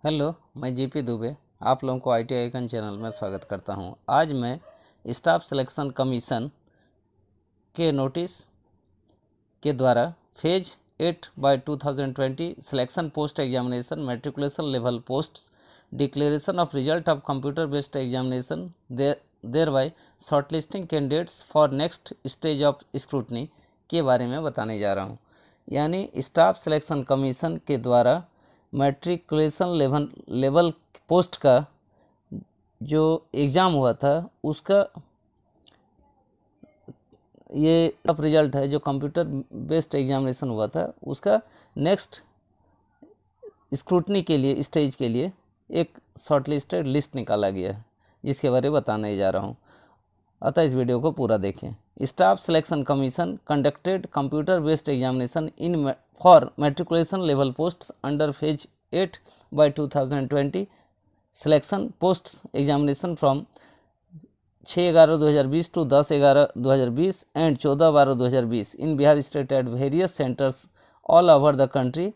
Hello, मैं GP Dubey आप लोगों को आईटी आइकन चैनल में स्वागत करता हूं। आज मैं स्टाफ सिलेक्शन कमीशन के नोटिस के द्वारा phase 8/2020 selection post examination matriculation level posts declaration of result of computer based examination thereby shortlisting candidates for next stage of scrutiny के बारे में बताने जा रहा हूं। यानी स्टाफ सिलेक्शन कमीशन के द्वारा मैट्रिकुलेशन लेवल पोस्ट का जो एग्ज़ाम हुआ था उसका ये टॉप रिजल्ट है। जो कंप्यूटर बेस्ड एग्जामिनेशन हुआ था उसका नेक्स्ट स्क्रूटनी के लिए स्टेज के लिए एक शॉर्टलिस्टेड लिस्ट निकाला गया है, जिसके बारे में बताने जा रहा हूँ। अतः इस वीडियो को पूरा देखें। Staff selection commission conducted computer based examination in for matriculation level post under phase 8/2020 selection post examination from 6/11/2020 to 10/11/2020 and 14/12/2020 in Bihar state at various centres all over the country.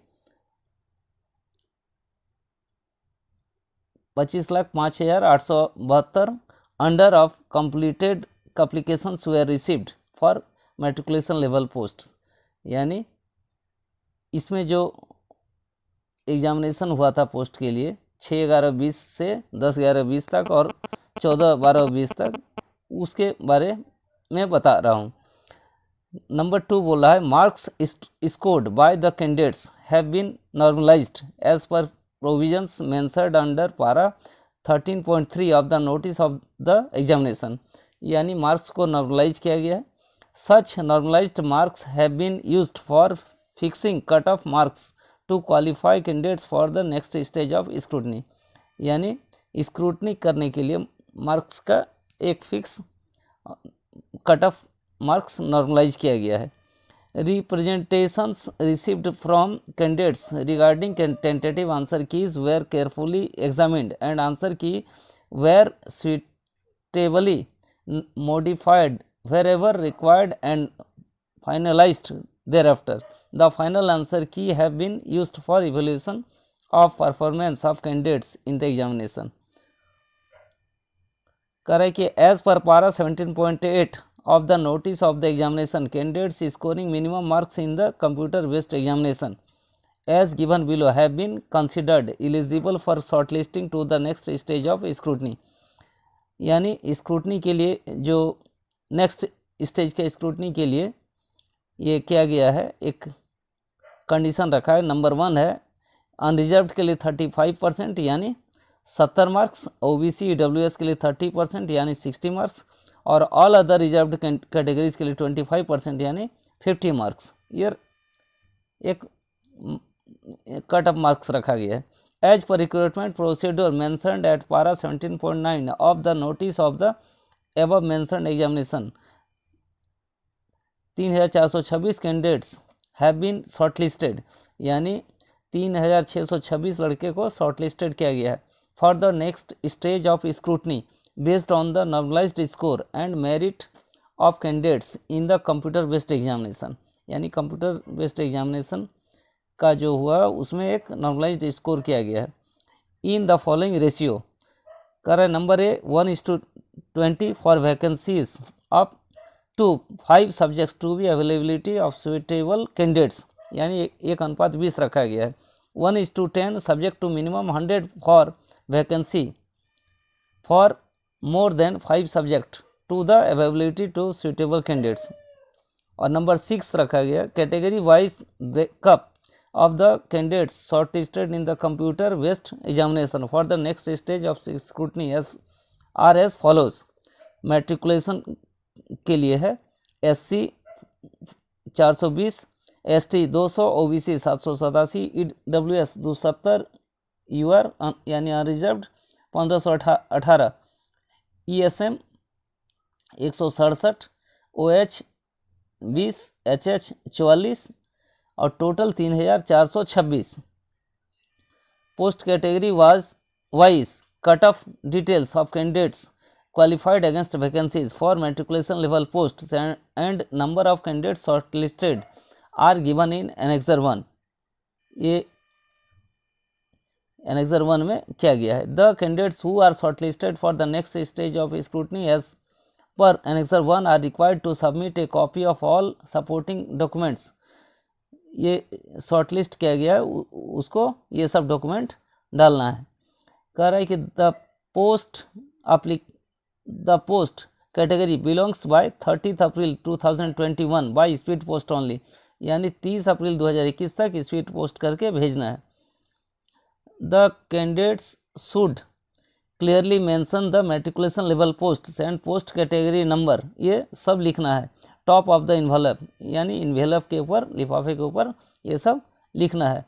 25,05,872 under of completed applications were received for matriculation level post. यानी इसमें जो examination हुआ था post के लिए 6/11/20 से 10/11/20 तक और 14/12/20 तक, उसके बारे में बता रहा हूँ। नंबर 2 बोल रहा है marks scored by the candidates have been normalised as per provisions mentioned under para 13.3 of the notice of the examination. यानी मार्क्स को नॉर्मलाइज किया गया है। Such normalised marks have been used for fixing cut off marks to qualify candidates for the next stage of scrutiny. यानी scrutiny करने के लिए marks का एक fix cut off marks normalise किया गया है। Representations received from candidates regarding tentative answer keys were carefully examined and answer key were suitably modified wherever required and finalized thereafter. The final answer key have been used for evaluation of performance of candidates in the examination. करें कि as per पारा 17.8 of the notice of the examination, candidates scoring minimum marks in the computer based examination as given below have been considered eligible for shortlisting to the next stage of scrutiny. यानी scrutiny के लिए जो next stage के scrutiny के लिए ये किया गया है, एक कंडीशन रखा है। नंबर 1 है अनरिजर्व्ड के लिए 35% यानी 70 मार्क्स, ओबीसी ईडब्ल्यूएस के लिए 30% यानी 60 मार्क्स और ऑल अदर रिजर्व्ड कैटेगरीज के लिए 25% यानी 50 मार्क्स। ये एक कट ऑफ मार्क्स रखा गया है। As per recruitment procedure mentioned at para 17.9 of the notice of the above mentioned examination 3,426 candidates have been shortlisted. यानी 3,626 लड़के को शॉर्टलिस्टेड किया गया है for the next stage of scrutiny based on the normalized score and merit of candidates in the computer based examination. यानी computer based examination का जो हुआ उसमें एक नॉर्मलाइज्ड स्कोर किया गया है। इन द फॉलोइंग रेशियो कर रहे number a 1:20 for vacancies of 5 subjects to be availability of suitable candidates. यानी 1:20 रखा गया है। 1:10 subject to minimum 100 for vacancy for more than 5 subject to the availability to suitable candidates. और number 6 रखा गया category wise breakup of the candidates shortlisted in the computer based examination for the next stage of scrutiny are as follows. matriculation के लिए है SC 420, ST 200, OBC 787, EWS 270, UR यानी unreserved 1518, ESM 167, OH 20, HH 44 और total 3,426। Post category wise cut off details of candidates qualified against vacancies for matriculation level post and number of candidates shortlisted are given in annexure 1। ये annexure 1 में क्या गया है, the candidates who are shortlisted for the next stage of scrutiny as per annexure 1 are required to submit a copy of all supporting documents. ये shortlist किया गया है उसको ये सब डॉक्यूमेंट डालना है। कह रहा है कि the post category belongs by 30 April 2021 by speed post only, यानी 30 अप्रैल 2021 तक स्पीड पोस्ट करके भेजना है। The candidates should clearly mention the matriculation level post and post category number, ये सब लिखना है। टॉप ऑफ द इन्वेलप, यानी इन्वेलप के ऊपर, लिफाफे के ऊपर ये सब लिखना है।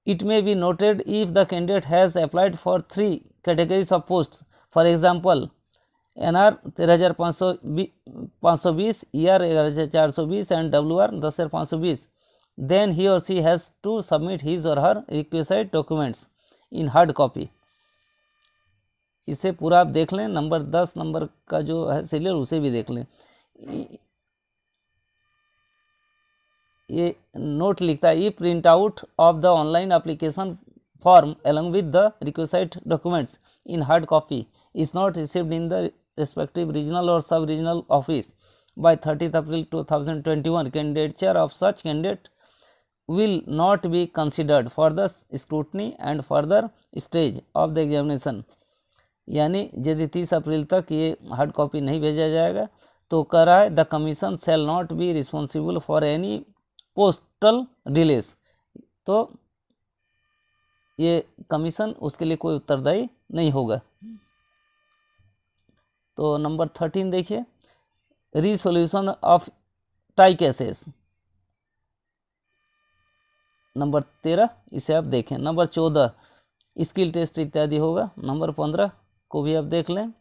It may be noted if the candidate has applied for 3 categories of post, for example NR 13,520, ER 11,420 and WR 10,520, then he or she has to submit his or her requisite documents in hard copy। इसे पूरा आप देख लें। Number 10 number का जो है serial उसे भी देख लें। ये नोट लिखता है, e print out of the online application form along with the requisite documents in hard copy is not received in the respective regional or sub-regional office by 30th April 2021, candidature of such candidate will not be considered for the scrutiny and further stage of the examination। यानी यदि 30 अप्रैल तक ये hard copy नहीं भेजा जाएगा तो कह रहा है the commission shall not be responsible for any postal delays, तो ये कमीशन उसके लिए कोई उत्तरदायी नहीं होगा। तो नंबर 13 देखिए, resolution of tie cases. Number 13 इसे आप देखें। नंबर 14 स्किल टेस्ट इत्यादि होगा। नंबर 15 को भी आप देख लें।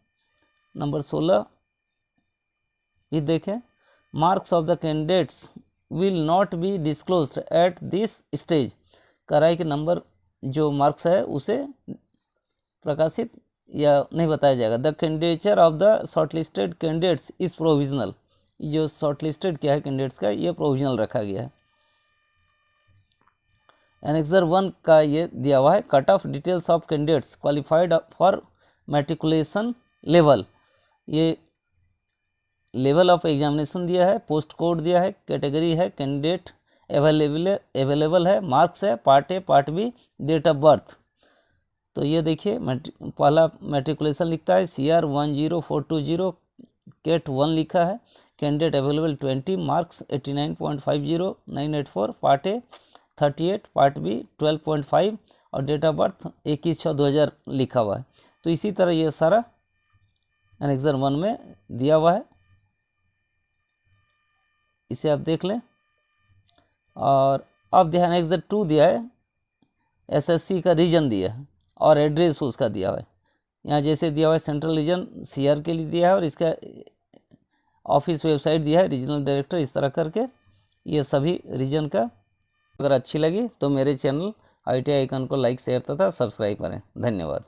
नंबर 16 भी देखें। Marks of the candidates will not be disclosed at this stage, कह रहा है कि नंबर जो मार्क्स है उसे प्रकाशित या नहीं बताया जाएगा। The candidature of the shortlisted candidates is provisional, जो शॉर्टलिस्टेड क्या है कैंडिडेट्स का, ये प्रोविजनल रखा गया है। एनेक्सर 1 का ये दिया हुआ है, cut off details of candidates qualified for matriculation level, ये लेवल ऑफ एग्जामिनेशन दिया है, पोस्ट कोड दिया है, कैटेगरी है, कैंडिडेट अवेलेबल है, मार्क्स है, part A part B, date of birth. तो ये देखिए पहला मैट्रिकुलेशन लिखता है CR 10420, कैट 1 लिखा है, candidate available 20, marks 89.50 984, part A 38, part B 12.5 और डेट ऑफ बर्थ 21/6/2000 लिखा हुआ है। तो इसी तरह ये सारा एनेक्सर 1 में दिया हुआ है, इसे आप देख लें। और अब ध्यान एनेक्सर 2 दिया है, SSC का रीजन दिया है और एड्रेस उसका दिया हुआ है। यहाँ जैसे दिया हुआ है सेंट्रल रीजन CR के लिए दिया है और इसका ऑफिस वेबसाइट दिया है, रीजनल डायरेक्टर, इस तरह करके ये सभी रीजन का। अगर अच्छी लगी तो मेरे चैनल ITI आइकन को लाइक शेयर तथा सब्सक्राइब करें। धन्यवाद।